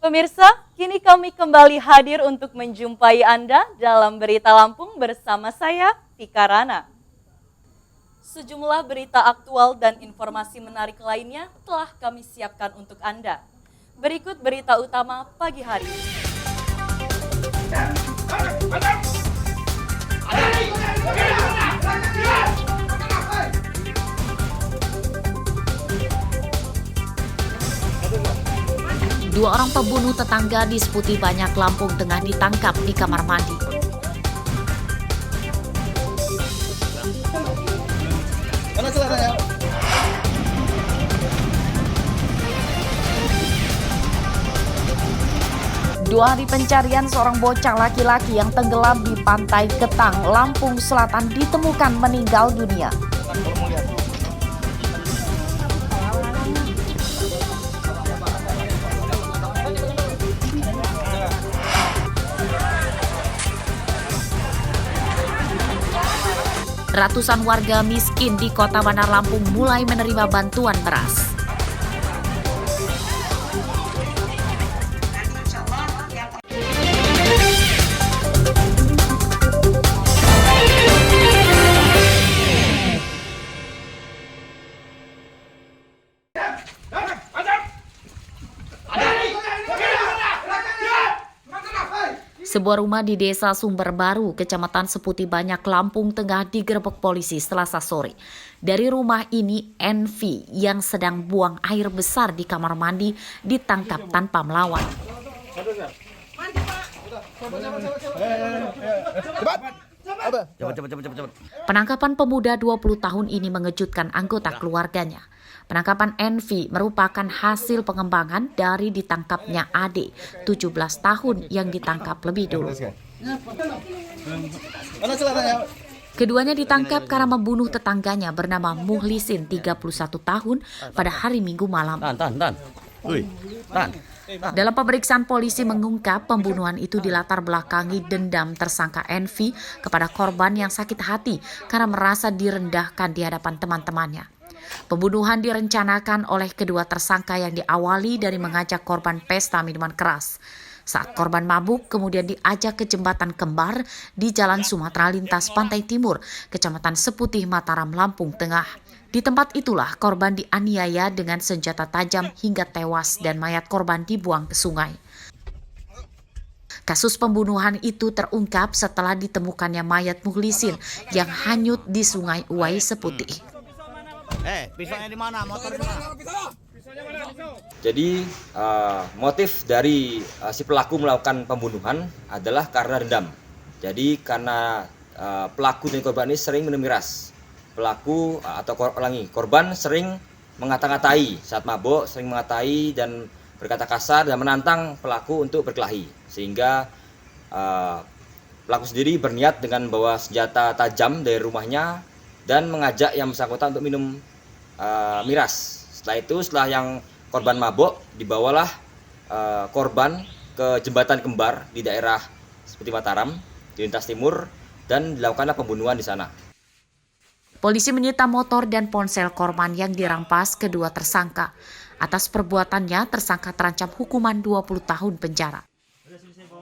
Pemirsa, kini kami kembali hadir untuk menjumpai Anda dalam Berita Lampung bersama saya, Tika Rana. Sejumlah berita aktual dan informasi menarik lainnya telah kami siapkan untuk Anda. Berikut berita utama pagi hari ini. Dua orang pembunuh tetangga di Seputi Banyak, Lampung Tengah ditangkap di kamar mandi. Dua hari pencarian seorang bocah laki-laki yang tenggelam di Pantai Ketang, Lampung Selatan ditemukan meninggal dunia. Ratusan warga miskin di Kota Bandar Lampung mulai menerima bantuan beras. Sebuah rumah di Desa Sumberbaru, Kecamatan Seputi Banyak, Lampung Tengah digerebek polisi Selasa sore. Dari rumah ini, NV yang sedang buang air besar di kamar mandi ditangkap tanpa melawan. Penangkapan pemuda 20 tahun ini mengejutkan anggota keluarganya. Penangkapan NV merupakan hasil pengembangan dari ditangkapnya Ade, 17 tahun yang ditangkap lebih dulu. Keduanya ditangkap karena membunuh tetangganya bernama Muhlisin, 31 tahun, pada hari Minggu malam. Dalam pemeriksaan, polisi mengungkap pembunuhan itu dilatar belakangi dendam tersangka NV kepada korban yang sakit hati karena merasa direndahkan di hadapan teman-temannya. Pembunuhan direncanakan oleh kedua tersangka yang diawali dari mengajak korban pesta minuman keras. Saat korban mabuk, kemudian diajak ke jembatan kembar di Jalan Sumatera Lintas Pantai Timur, Kecamatan Seputih, Mataram, Lampung Tengah. Di tempat itulah korban dianiaya dengan senjata tajam hingga tewas dan mayat korban dibuang ke sungai. Kasus pembunuhan itu terungkap setelah ditemukannya mayat Muhlisin yang hanyut di Sungai Uwai Seputih. Pisaunya di mana? Motor di mana? Jadi motif dari si pelaku melakukan pembunuhan adalah karena dendam. Jadi karena pelaku dan korban ini sering minum miras. Pelaku atau korban sering mengata-ngatai saat mabuk, sering mengatai dan berkata kasar dan menantang pelaku untuk berkelahi. Sehingga pelaku sendiri berniat dengan membawa senjata tajam dari rumahnya dan mengajak yang bersangkutan untuk minum miras. Setelah itu, setelah yang korban mabuk, dibawalah korban ke jembatan kembar di daerah Seputi Mataram, di lintas timur, dan dilakukanlah pembunuhan di sana. Polisi menyita motor dan ponsel korban yang dirampas kedua tersangka. Atas perbuatannya, tersangka terancam hukuman 20 tahun penjara.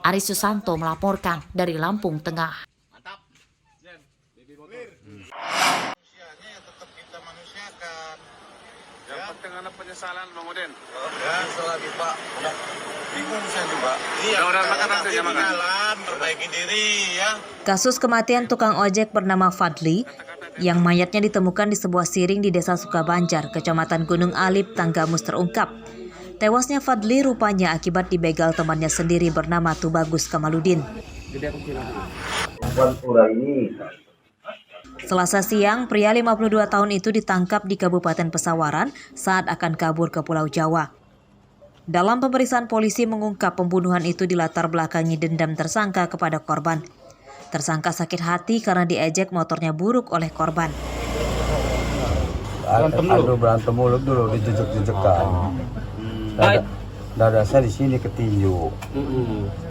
Aris Susanto melaporkan dari Lampung Tengah. Manusianya tetap kita manusiakan. Yang penting ada penyesalan, Bang Udin. Ya, selagi Pak. Udah bingung saya juga. Iya, udah makan nanti ya, makan. Jalan, perbaiki diri ya. Kasus kematian tukang ojek bernama Fadli yang mayatnya ditemukan di sebuah siring di Desa Sukabanjar, Kecamatan Gunung Alip, Tanggamus terungkap. Tewasnya Fadli rupanya akibat dibegal temannya sendiri bernama Tubagus Kamaludin. Selasa siang, pria 52 tahun itu ditangkap di Kabupaten Pesawaran saat akan kabur ke Pulau Jawa. Dalam pemeriksaan, polisi mengungkap pembunuhan itu dilatar belakangi dendam tersangka kepada korban. Tersangka sakit hati karena diejek motornya buruk oleh korban. Berantem mulut dulu, dijejek-jejekan. Dada saya di sini ketinju,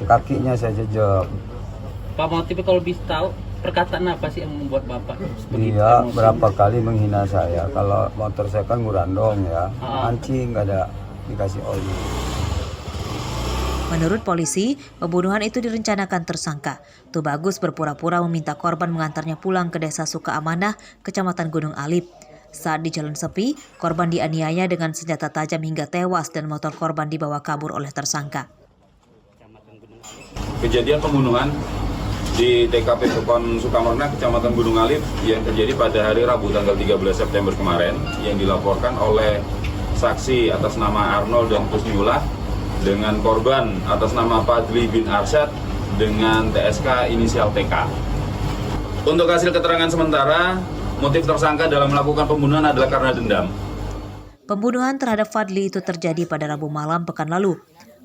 kakinya saya jejek. Pak motifnya kalau bisa tahu perkataan apa sih yang membuat Bapak begitu? Dia berapa kali menghina saya. Kalau motor saya kan gurandong ya, mancing nggak ada dikasih oli. Menurut polisi, pembunuhan itu direncanakan tersangka. Tubagus berpura-pura meminta korban mengantarnya pulang ke desa Sukaamanah, Kecamatan Gunung Alip. Saat di jalan sepi, korban dianiaya dengan senjata tajam hingga tewas dan motor korban dibawa kabur oleh tersangka. Kejadian pembunuhan di TKP Pekon Sukamarna, Kecamatan Gunung Alip yang terjadi pada hari Rabu tanggal 13 September kemarin yang dilaporkan oleh saksi atas nama Arnold dan Kusmiulah dengan korban atas nama Fadli bin Arsyad dengan TSK inisial TK. Untuk hasil keterangan sementara, motif tersangka dalam melakukan pembunuhan adalah karena dendam. Pembunuhan terhadap Fadli itu terjadi pada Rabu malam pekan lalu.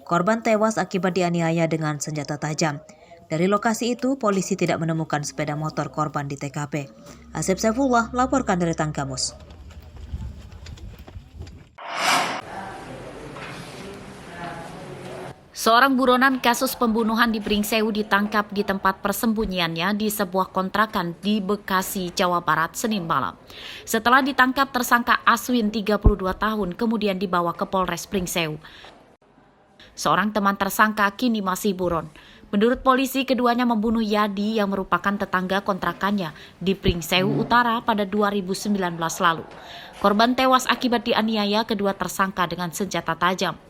Korban tewas akibat dianiaya dengan senjata tajam. Dari lokasi itu, polisi tidak menemukan sepeda motor korban di TKP. Asep Saifullah laporkan dari Tanggamus. Seorang buronan kasus pembunuhan di Pringsewu ditangkap di tempat persembunyiannya di sebuah kontrakan di Bekasi, Jawa Barat, Senin malam. Setelah ditangkap, tersangka Aswin 32 tahun kemudian dibawa ke Polres Pringsewu. Seorang teman tersangka kini masih buron. Menurut polisi, keduanya membunuh Yadi yang merupakan tetangga kontrakannya di Pringsewu Utara pada 2019 lalu. Korban tewas akibat dianiaya kedua tersangka dengan senjata tajam.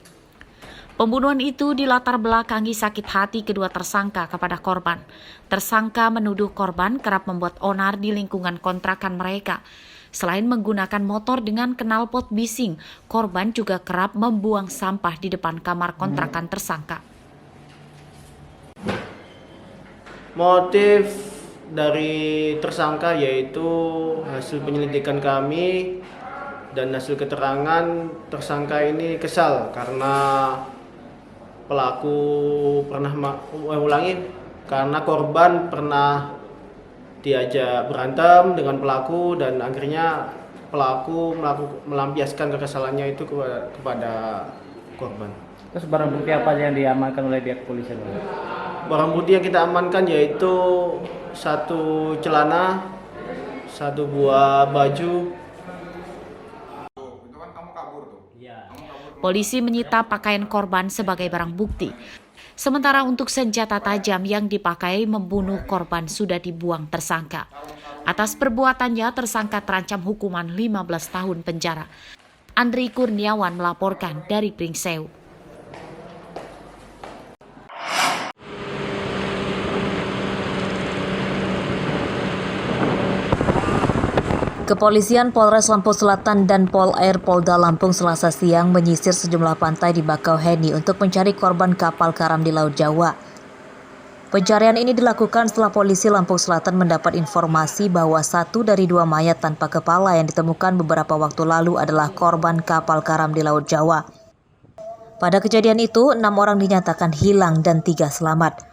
Pembunuhan itu dilatar belakangi sakit hati kedua tersangka kepada korban. Tersangka menuduh korban kerap membuat onar di lingkungan kontrakan mereka. Selain menggunakan motor dengan knalpot bising, korban juga kerap membuang sampah di depan kamar kontrakan tersangka. Motif dari tersangka yaitu hasil penyelidikan kami dan hasil keterangan tersangka ini kesal karena pelaku karena korban pernah diajak berantem dengan pelaku dan akhirnya pelaku melampiaskan kekesalannya itu kepada korban. Terus barang bukti apa yang diamankan oleh pihak kepolisian? Barang bukti yang kita amankan yaitu satu celana, satu buah baju. Polisi menyita pakaian korban sebagai barang bukti. Sementara untuk senjata tajam yang dipakai membunuh korban sudah dibuang tersangka. Atas perbuatannya, tersangka terancam hukuman 15 tahun penjara. Andri Kurniawan melaporkan dari Pringsewu. Kepolisian Polres Lampung Selatan dan Pol Air Polda Lampung Selasa siang menyisir sejumlah pantai di Bakauheni untuk mencari korban kapal karam di Laut Jawa. Pencarian ini dilakukan setelah polisi Lampung Selatan mendapat informasi bahwa 1 dari 2 mayat tanpa kepala yang ditemukan beberapa waktu lalu adalah korban kapal karam di Laut Jawa. Pada kejadian itu, 6 orang dinyatakan hilang dan 3 selamat.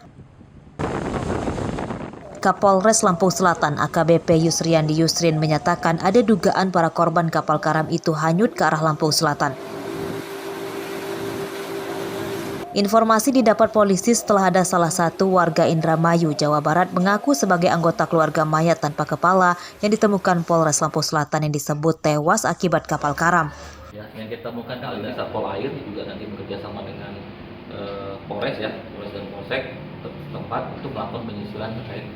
Kapolres Lampung Selatan AKBP Yusriandi Yusrin menyatakan ada dugaan para korban kapal karam itu hanyut ke arah Lampung Selatan. Informasi didapat polisi setelah ada salah satu warga Indramayu, Jawa Barat mengaku sebagai anggota keluarga mayat tanpa kepala yang ditemukan Polres Lampung Selatan yang disebut tewas akibat kapal karam. Ya, yang kita temukan ada Satpol Air juga nanti bekerjasama dengan Polres ya, Polres dan Polsek tempat untuk melakukan penyisiran terkait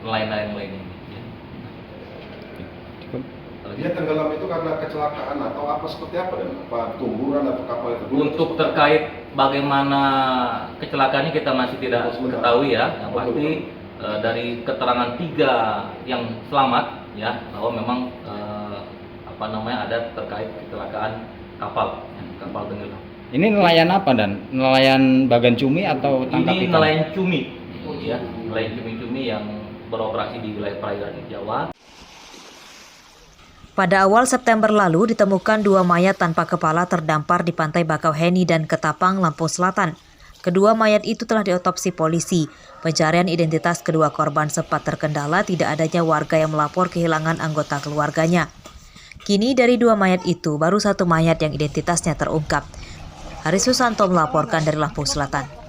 nelayan lainnya. Dia tenggelam itu karena kecelakaan atau apa seperti apa dan apa tumburan atau kapal itu? Untuk terkait bagaimana kecelakaannya kita masih tidak ketahui ya. Yang pasti dari keterangan 3 yang selamat ya bahwa memang ada terkait kecelakaan kapal tenggelam. Ini nelayan apa dan nelayan bagan cumi atau tangkap ikan? Ini nelayan cumi, ya nelayan cumi-cumi yang beroperasi di wilayah perairan Jawa. Pada awal September lalu ditemukan 2 mayat tanpa kepala terdampar di pantai Bakauheni dan Ketapang, Lampung Selatan. Kedua mayat itu telah diotopsi polisi. Pencarian identitas kedua korban sempat terkendala tidak adanya warga yang melapor kehilangan anggota keluarganya. Kini dari 2 mayat itu baru 1 mayat yang identitasnya terungkap. Haris Susanto melaporkan dari Lampung Selatan.